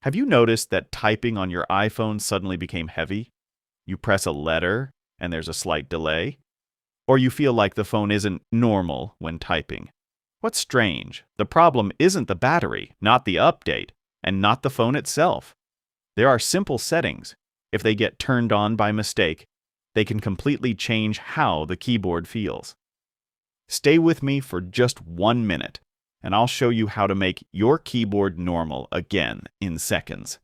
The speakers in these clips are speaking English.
Have you noticed that typing on your iPhone suddenly became heavy? You press a letter and there's a slight delay? Or you feel like the phone isn't normal when typing? What's strange? The problem isn't the battery, not the update, and not the phone itself. There are simple settings. If they get turned on by mistake, they can completely change how the keyboard feels. Stay with me for just 1 minute, and I'll show you how to make your keyboard normal again in seconds.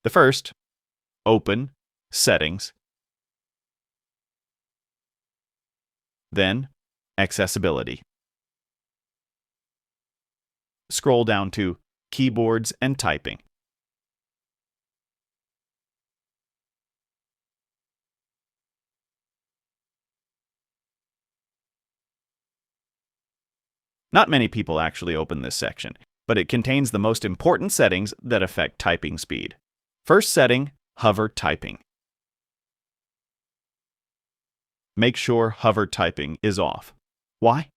The first, open Settings, then Accessibility. Scroll down to Keyboards and Typing. Not many people actually open this section, but it contains the most important settings that affect typing speed. First setting, hover typing. Make sure hover typing is off. Why?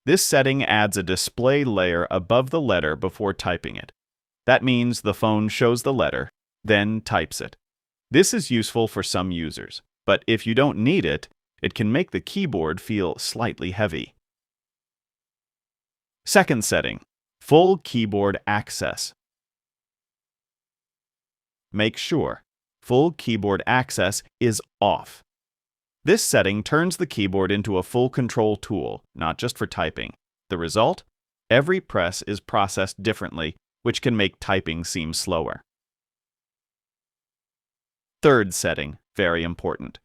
This setting adds a display layer above the letter before typing it. That means the phone shows the letter, then types it. This is useful for some users, but if you don't need it, it can make the keyboard feel slightly heavy. Second setting, full keyboard access. Make sure full keyboard access is off. This setting turns the keyboard into a full control tool, not just for typing. The result? Every press is processed differently, which can make typing seem slower. Third setting, very important.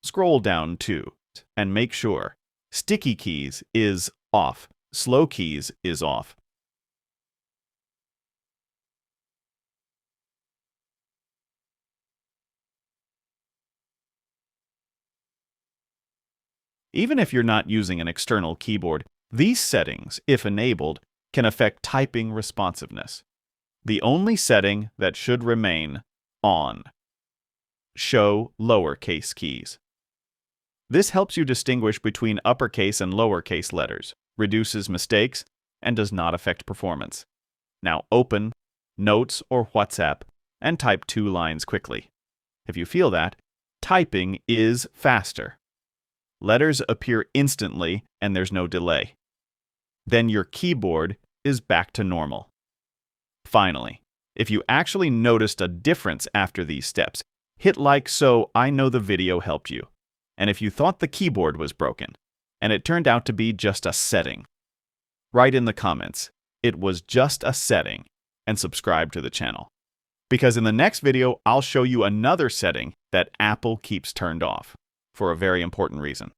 Scroll down to and make sure sticky keys is off, slow keys is off. Even if you're not using an external keyboard, these settings, if enabled, can affect typing responsiveness. The only setting that should remain on. Show lowercase keys. This helps you distinguish between uppercase and lowercase letters, reduces mistakes, and does not affect performance. Now open Notes or WhatsApp and type 2 lines quickly. If you feel that, typing is faster. Letters appear instantly and there's no delay. Then your keyboard is back to normal. Finally, if you actually noticed a difference after these steps, hit like so I know the video helped you. And if you thought the keyboard was broken, and it turned out to be just a setting, write in the comments, it was just a setting, and subscribe to the channel. Because in the next video, I'll show you another setting that Apple keeps turned off, for a very important reason.